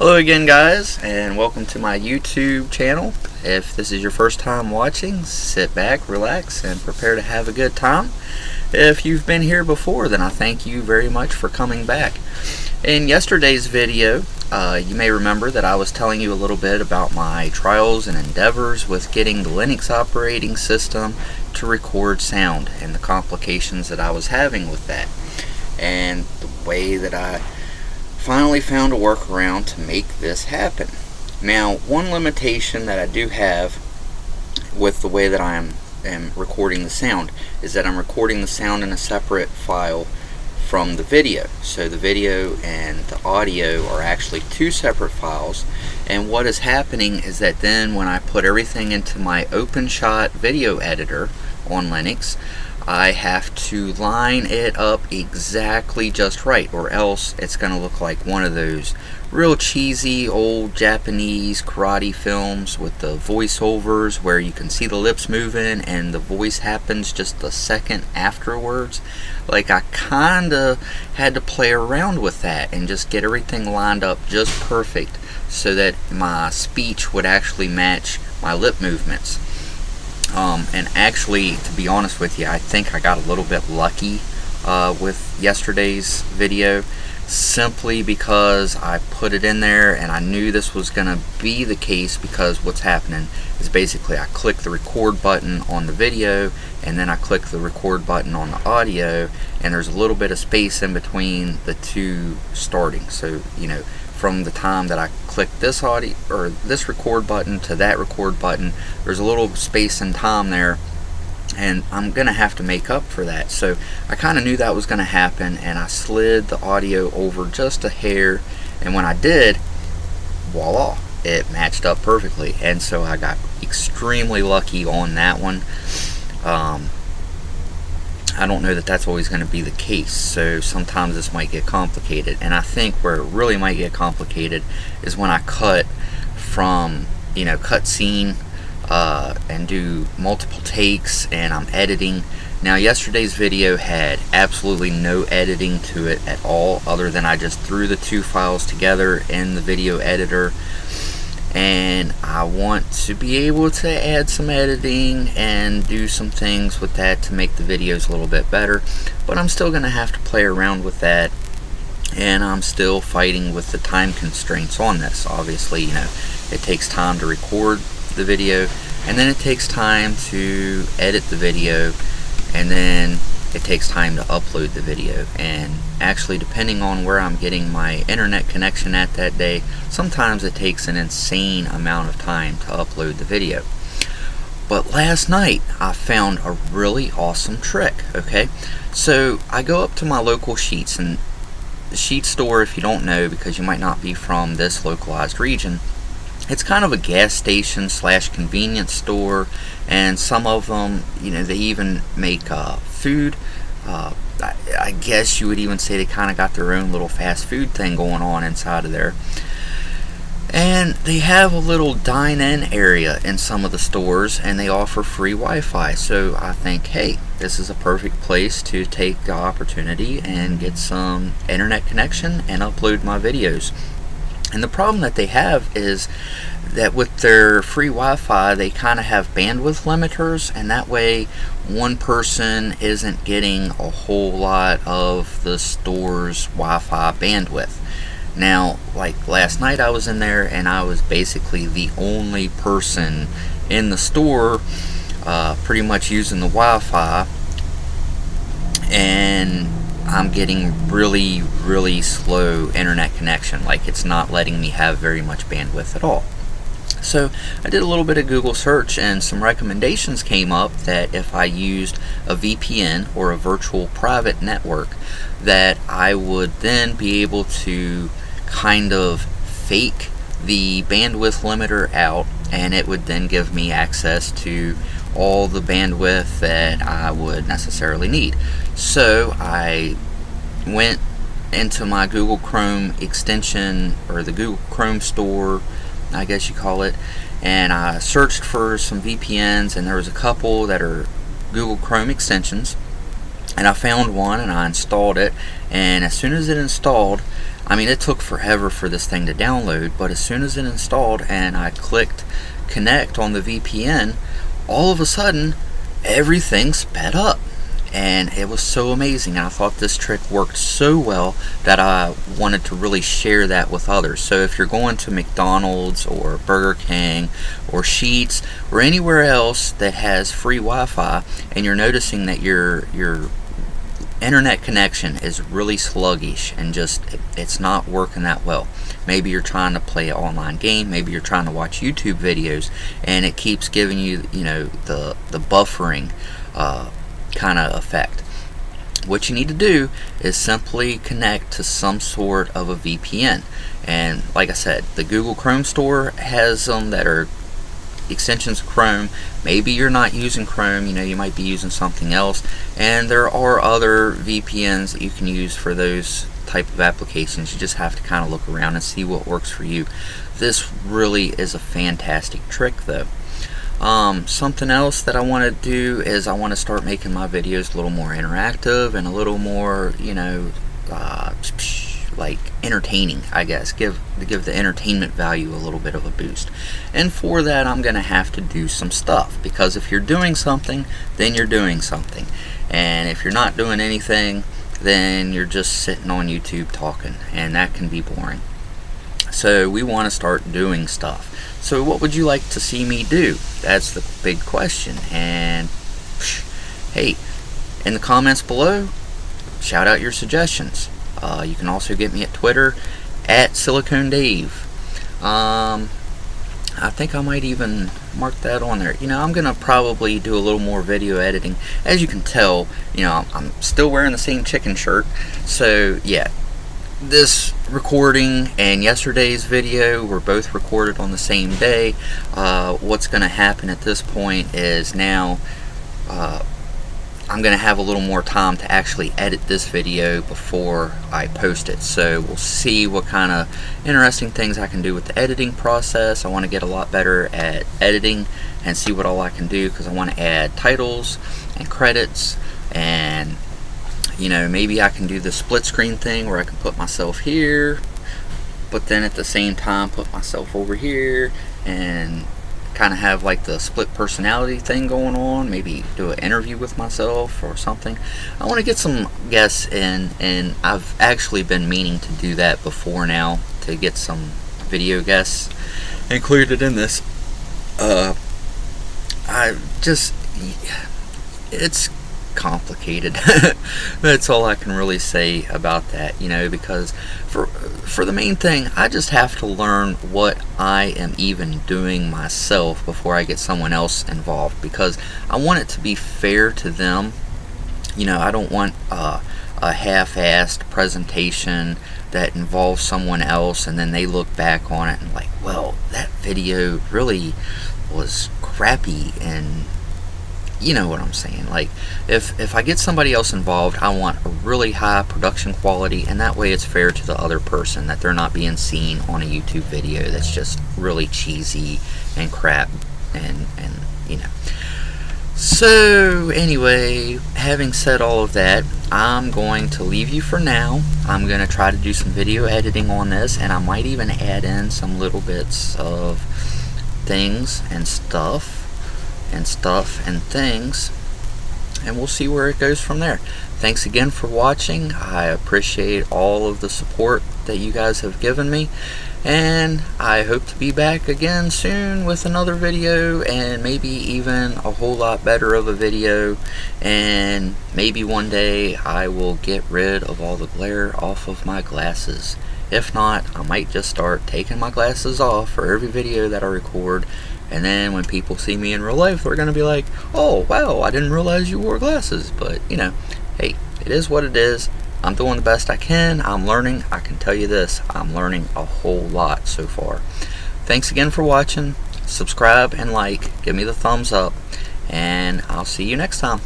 Hello again, guys, and welcome to my YouTube channel. If this is your first time watching, sit back, relax, and prepare to have a good time. If you've been here before, then I thank you very much for coming back. In yesterday's video, you may remember that I was telling you a little bit about my trials and endeavors with getting the Linux operating system to record sound and the complications that I was having with that, and the way that I finally found a workaround to make this happen. Now, one limitation that I do have with the way that I am recording the sound is that I'm recording the sound in a separate file from the video. So the video and the audio are actually two separate files, and what is happening is that then when I put everything into my OpenShot video editor on Linux, I have to line it up exactly just right, or else it's going to look like one of those real cheesy old Japanese karate films with the voiceovers where you can see the lips moving and the voice happens just a second afterwards. Like, I kinda had to play around with that and just get everything lined up just perfect so that my speech would actually match my lip movements. And actually, to be honest with you, I think I got a little bit lucky with yesterday's video, simply because I put it in there and I knew this was going to be the case, because what's happening is basically I click the record button on the video and then I click the record button on the audio, and there's a little bit of space in between the two starting. So, you know, from the time that I click this audio or this record button to that record button, there's a little space in time there, and I'm gonna have to make up for that. So I kind of knew that was gonna happen, and I slid the audio over just a hair, and when I did, voila, it matched up perfectly. And so I got extremely lucky on that one. I don't know that that's always going to be the case, so sometimes this might get complicated, and I think where it really might get complicated is when I cut from, cut scene and do multiple takes and I'm editing. Now, yesterday's video had absolutely no editing to it at all, other than I just threw the two files together in the video editor, and I want to be able to add some editing and do some things with that to make the videos a little bit better, but I'm still going to have to play around with that, and I'm still fighting with the time constraints on this. Obviously, it takes time to record the video, and then it takes time to edit the video, and then it takes time to upload the video. And actually, depending on where I'm getting my internet connection at that day, sometimes it takes an insane amount of time to upload the video. But last night I found a really awesome trick. Okay, so I go up to my local Sheets, and the Sheet store, if you don't know, because you might not be from this localized region, it's kind of a gas station / convenience store, and some of them, they even make food. I guess you would even say they kind of got their own little fast food thing going on inside of there. And they have a little dine-in area in some of the stores, and they offer free Wi-Fi. So I think, hey, this is a perfect place to take the opportunity and get some internet connection and upload my videos. And the problem that they have is that with their free Wi-Fi, they kind of have bandwidth limiters, and that way one person isn't getting a whole lot of the store's Wi-Fi bandwidth. Now, like last night, I was in there and I was basically the only person in the store pretty much using the Wi-Fi, and I'm getting really, really slow internet connection. Like, it's not letting me have very much bandwidth at all. So I did a little bit of Google search, and some recommendations came up that if I used a VPN or a virtual private network, that I would then be able to kind of fake the bandwidth limiter out, and it would then give me access to all the bandwidth that I would necessarily need. So I went into my Google Chrome extension, or the Google Chrome store, I guess you call it, and I searched for some VPNs, and there was a couple that are Google Chrome extensions, and I found one and I installed it, and as soon as it installed, I mean, it took forever for this thing to download, but as soon as it installed and I clicked connect on the VPN, all of a sudden everything sped up, and it was so amazing. I thought this trick worked so well that I wanted to really share that with others. So if you're going to McDonald's or Burger King or Sheetz or anywhere else that has free Wi-Fi, and you're noticing that your internet connection is really sluggish and just it's not working that well. Maybe you're trying to play an online game, maybe you're trying to watch YouTube videos, and it keeps giving you, the buffering kind of effect. What you need to do is simply connect to some sort of a VPN. And like I said, the Google Chrome store has them that are extensions of Chrome. Maybe you're not using Chrome, you might be using something else, and there are other VPNs that you can use for those type of applications. You just have to kind of look around and see what works for you. This really is a fantastic trick though. Something else that I want to do is I want to start making my videos a little more interactive and a little more, like entertaining, I guess, give the entertainment value a little bit of a boost. And for that, I'm gonna have to do some stuff, because if you're doing something, then you're doing something, and if you're not doing anything, then you're just sitting on YouTube talking, and that can be boring. So we want to start doing stuff. So what would you like to see me do? That's the big question. And hey, in the comments below, shout out your suggestions. You can also get me at Twitter at SiliconeDave. I think I might even mark that on there. I'm gonna probably do a little more video editing. As you can tell, I'm still wearing the same chicken shirt. So yeah, this recording and yesterday's video were both recorded on the same day. What's gonna happen at this point is now I'm going to have a little more time to actually edit this video before I post it. So we'll see what kind of interesting things I can do with the editing process. I want to get a lot better at editing and see what all I can do, because I want to add titles and credits, and maybe I can do the split screen thing where I can put myself here, but then at the same time put myself over here, and kind of have like the split personality thing going on. Maybe do an interview with myself or something. I want to get some guests in, and I've actually been meaning to do that before now, to get some video guests included in this. It's complicated. That's all I can really say about that, because for the main thing, I just have to learn what I am even doing myself before I get someone else involved, because I want it to be fair to them. I don't want a half-assed presentation that involves someone else and then they look back on it and like, well, that video really was crappy, and you know what I'm saying. Like, if I get somebody else involved, I want a really high production quality, and that way it's fair to the other person, that they're not being seen on a YouTube video that's just really cheesy and crap, and So anyway, having said all of that, I'm going to leave you for now. I'm going to try to do some video editing on this, and I might even add in some little bits of things and stuff and things, and we'll see where it goes from there. Thanks again for watching. I appreciate all of the support that you guys have given me, and I hope to be back again soon with another video, and maybe even a whole lot better of a video, and maybe one day I will get rid of all the glare off of my glasses. If not, I might just start taking my glasses off for every video that I record, and then when people see me in real life, they're going to be like, oh wow, I didn't realize you wore glasses. But hey, it is what it is. I'm doing the best I can. I'm learning. I can tell you this, I'm learning a whole lot so far. Thanks again for watching. Subscribe and like, give me the thumbs up, and I'll see you next time.